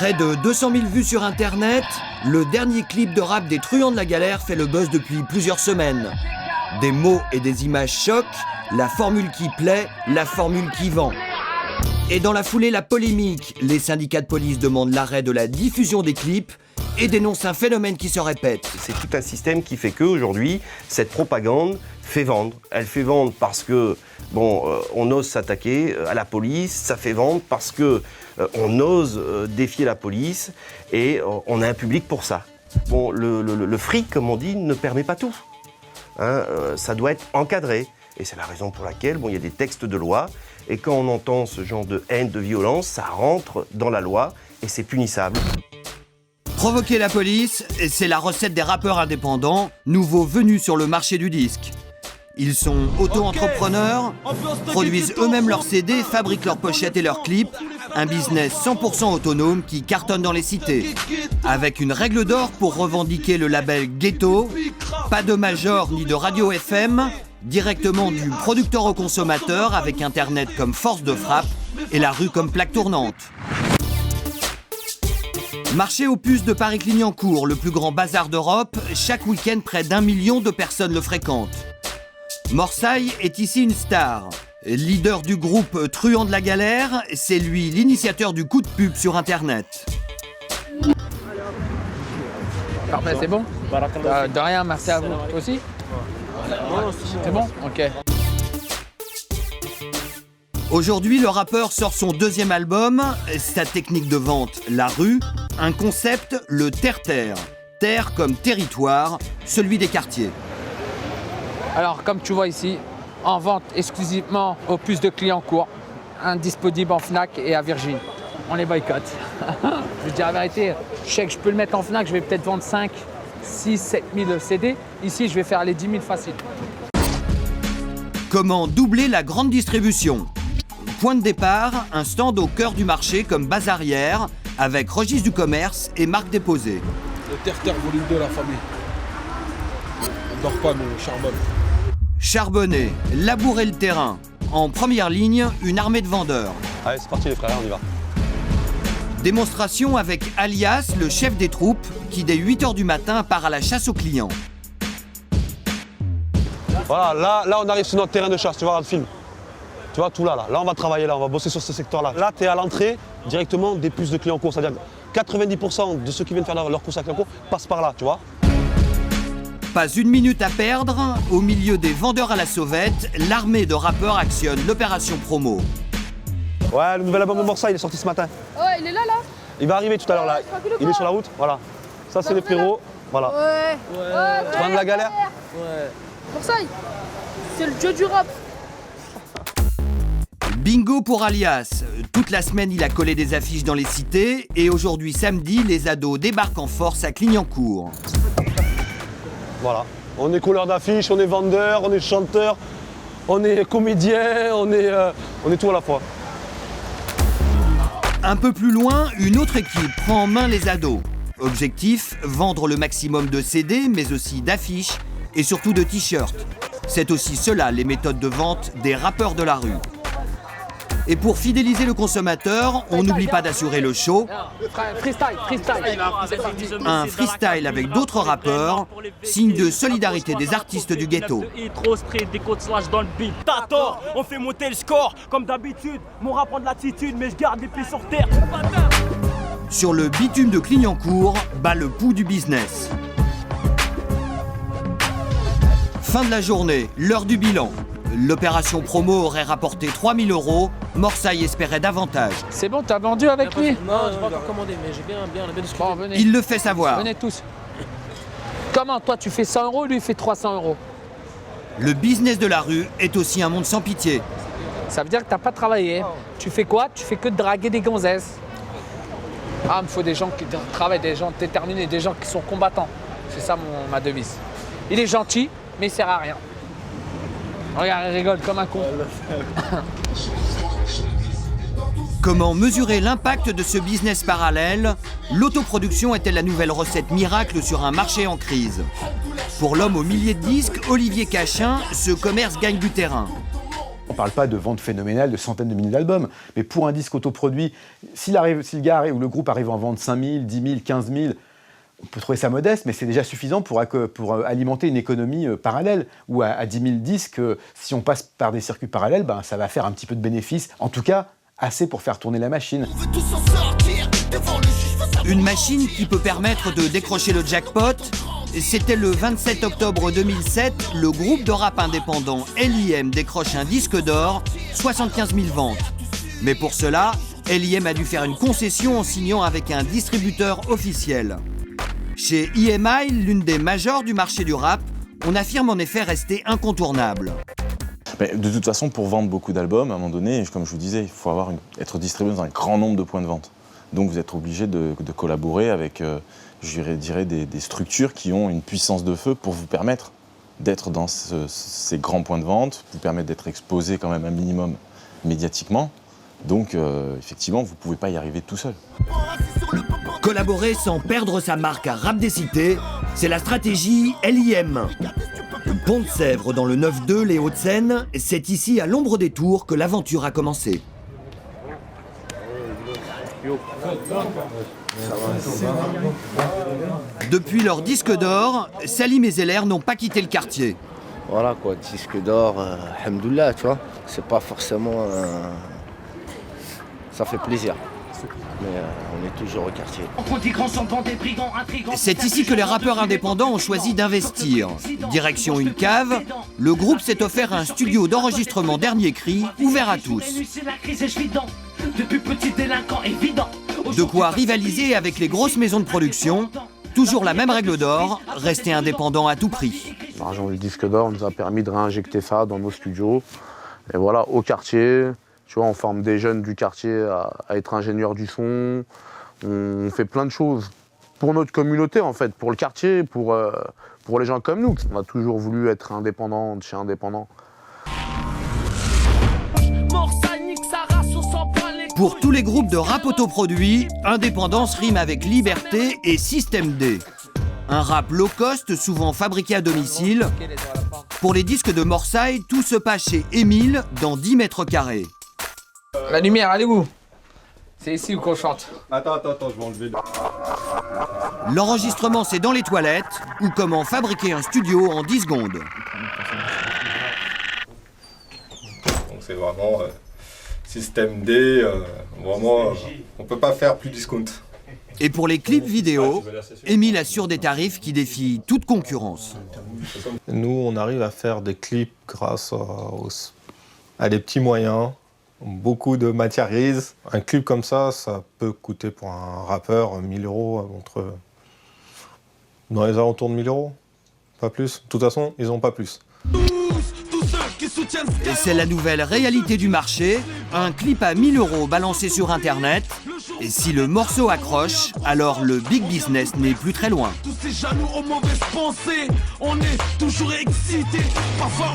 Près de 200 000 vues sur Internet, le dernier clip de rap des Truands de la Galère fait le buzz depuis plusieurs semaines. Des mots et des images choquent, la formule qui plaît, la formule qui vend. Et dans la foulée, la polémique. Les syndicats de police demandent l'arrêt de la diffusion des clips et dénoncent un phénomène qui se répète. C'est tout un système qui fait qu'aujourd'hui, cette propagande fait vendre. Elle fait vendre parce que, on ose s'attaquer à la police, ça fait vendre parce que on ose défier la police et on a un public pour ça. Le fric, comme on dit, ne permet pas tout. Ça doit être encadré. Et c'est la raison pour laquelle il y a des textes de loi. Et quand on entend ce genre de haine, de violence, ça rentre dans la loi et c'est punissable. Provoquer la police, c'est la recette des rappeurs indépendants, nouveaux venus sur le marché du disque. Ils sont auto-entrepreneurs, produisent eux-mêmes leurs CD, fabriquent leurs pochettes et leurs clips. Un business 100% autonome qui cartonne dans les cités. Avec une règle d'or pour revendiquer le label Ghetto, pas de major ni de radio FM, directement du producteur au consommateur avec Internet comme force de frappe et la rue comme plaque tournante. Marché aux puces de Paris-Clignancourt, le plus grand bazar d'Europe, chaque week-end près d'1 million de personnes le fréquentent. Morsaille est ici une star. Leader du groupe Truands de la Galère, c'est lui l'initiateur du coup de pub sur Internet. Parfait, c'est bon ? De rien, merci à vous. Toi aussi ? C'est bon ? Ok. Aujourd'hui, le rappeur sort son deuxième album, sa technique de vente, la rue, un concept, le terre-terre. Terre comme territoire, celui des quartiers. Alors, comme tu vois ici, en vente exclusivement aux puces de Clignancourt, indisponible en Fnac et à Virgin. On les boycotte. Je veux dire la vérité, je sais que je peux le mettre en Fnac, je vais peut-être vendre 5, 6, 7 000 CD. Ici, je vais faire les 10 000 faciles. Comment doubler la grande distribution ? Point de départ, un stand au cœur du marché comme Bazarière, avec registre du commerce et marque déposée. Le terre-terre volume 2, la famille. On dort pas, mais on charbonne. Charbonner, labourer le terrain. En première ligne, une armée de vendeurs. Allez, c'est parti les frères, on y va. Démonstration avec Alias, le chef des troupes, qui dès 8h du matin part à la chasse aux clients. Voilà, là on arrive sur notre terrain de chasse, tu vois, le film. Tu vois, tout là. Là on va travailler, là on va bosser sur ce secteur-là. Là, tu es à l'entrée directement des puces de Clignancourt, c'est-à-dire 90% de ceux qui viennent faire leur course à Clignancourt passent par là, tu vois. Pas une minute à perdre, au milieu des vendeurs à la sauvette, l'armée de rappeurs actionne l'opération promo. Ouais, le nouvel album de Morsaille, il est sorti ce matin. Ouais, il est là. Il va arriver tout à l'heure là. Il est sur la route, voilà. Ça c'est les frérots, voilà. Ouais. Truands de la Galère. Ouais. Morsaille, c'est le dieu du rap. Bingo pour Alias. Toute la semaine, il a collé des affiches dans les cités et aujourd'hui, samedi, les ados débarquent en force à Clignancourt. Voilà. On est couleur d'affiches, on est vendeur, on est chanteur, on est comédien, on est tout à la fois. Un peu plus loin, une autre équipe prend en main les ados. Objectif, vendre le maximum de CD, mais aussi d'affiches et surtout de t-shirts. C'est aussi cela les méthodes de vente des rappeurs de la rue. Et pour fidéliser le consommateur, on n'oublie pas d'assurer le show. Un freestyle avec d'autres rappeurs, signe de solidarité des artistes du ghetto. T'as tort, on fait monter le score. Comme d'habitude, mon rap prend de l'attitude, mais je garde les pieds sur terre. Sur le bitume de Clignancourt, bat le pouls du business. Fin de la journée, l'heure du bilan. L'opération promo aurait rapporté 3 000 €. Morsaille espérait davantage. C'est bon, t'as vendu avec lui ? Non, j'ai pas encore commandé, mais j'ai bien discuté. Bon, venez. Il le fait savoir. Venez tous. Comment, toi tu fais 100 €, lui il fait 300 €. Le business de la rue est aussi un monde sans pitié. Ça veut dire que t'as pas travaillé. Tu fais quoi ? Tu fais que de draguer des gonzesses. Ah, il me faut des gens qui travaillent, des gens déterminés, des gens qui sont combattants. C'est ça ma devise. Il est gentil, mais il sert à rien. Regarde, il rigole comme un con. Comment mesurer l'impact de ce business parallèle ? L'autoproduction est-elle la nouvelle recette miracle sur un marché en crise ? Pour l'homme aux milliers de disques, Olivier Cachin, ce commerce gagne du terrain. On ne parle pas de vente phénoménale de centaines de milliers d'albums, mais pour un disque autoproduit, si le gars ou le groupe arrive à en vendre 5 000, 10 000, 15 000, on peut trouver ça modeste, mais c'est déjà suffisant pour alimenter une économie parallèle. Ou à 10 000 disques, si on passe par des circuits parallèles, ça va faire un petit peu de bénéfice, en tout cas assez pour faire tourner la machine. Une machine qui peut permettre de décrocher le jackpot. C'était le 27 octobre 2007, le groupe de rap indépendant L.I.M. décroche un disque d'or, 75 000 ventes. Mais pour cela, L.I.M. a dû faire une concession en signant avec un distributeur officiel. Chez EMI, l'une des majors du marché du rap, on affirme en effet rester incontournable. Mais de toute façon, pour vendre beaucoup d'albums, à un moment donné, comme je vous disais, il faut être distribué dans un grand nombre de points de vente. Donc vous êtes obligé de collaborer avec, je dirais, des structures qui ont une puissance de feu pour vous permettre d'être dans ces grands points de vente, vous permettre d'être exposé quand même un minimum médiatiquement. Donc effectivement, vous ne pouvez pas y arriver tout seul. Collaborer sans perdre sa marque à Rap des Cités, c'est la stratégie L.I.M. Pont-de-Sèvres dans le 9-2, les Hauts-de-Seine, c'est ici à l'ombre des tours que l'aventure a commencé. Depuis leur disque d'or, Salim et Zeller n'ont pas quitté le quartier. Voilà quoi, disque d'or, alhamdoulilah, tu vois. C'est pas forcément... Ça fait plaisir. Mais on est toujours au quartier. C'est ici que les rappeurs indépendants ont choisi d'investir. Direction une cave, le groupe s'est offert un studio d'enregistrement dernier cri, ouvert à tous. De quoi rivaliser avec les grosses maisons de production. Toujours la même règle d'or, rester indépendant à tout prix. L'argent du disque d'or nous a permis de réinjecter ça dans nos studios. Et voilà, au quartier, tu vois, on forme des jeunes du quartier à être ingénieurs du son. On fait plein de choses pour notre communauté, en fait, pour le quartier, pour les gens comme nous. On a toujours voulu être indépendant de chez indépendant. Pour tous les groupes de rap autoproduit, indépendance rime avec liberté et système D. Un rap low cost, souvent fabriqué à domicile. Pour les disques de Morsay, tout se passe chez Émile, dans 10 mètres carrés. La lumière, elle est où? C'est ici où qu'on chante. Attends, je vais enlever. L'enregistrement, c'est dans les toilettes, ou comment fabriquer un studio en 10 secondes. Donc c'est vraiment système D, vraiment, on peut pas faire plus discount. Et pour les clips vidéo, Émile assure des tarifs qui défient toute concurrence. Nous, on arrive à faire des clips grâce à des petits moyens, beaucoup de matières grises. Un clip comme ça peut coûter pour un rappeur 1 000 €, dans les alentours de 1 000 €, pas plus. De toute façon, ils n'ont pas plus. Et c'est la nouvelle réalité du marché, un clip à 1 000 € balancé sur Internet. Et si le morceau accroche, alors le big business n'est plus très loin. Tous ces jaloux aux mauvaises pensées, on est toujours excités. Parfois